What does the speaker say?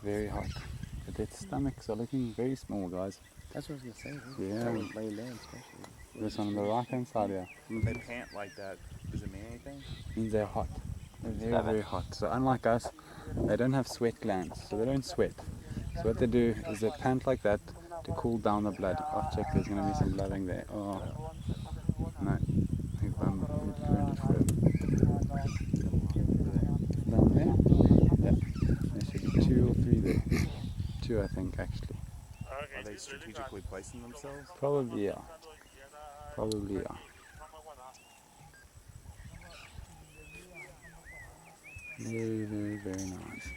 very hot. But their stomachs are looking very small, guys. That's what I was going to say. Yeah. That would lay down especially. This one on the right hand side here. When they pant like that, does it mean anything? Means they're hot. They're very, very hot. So unlike us, they don't have sweat glands, so they don't sweat. So what they do is they pant like that to cool down the blood. Oh, check, there's going to be some blooding there. Oh, no. We've ruined it for him. Down there? Yeah. There should be 2 or 3 there. 2, I think, actually. Are they strategically placing themselves? Probably, yeah. Probably, yeah. Very, very, very nice.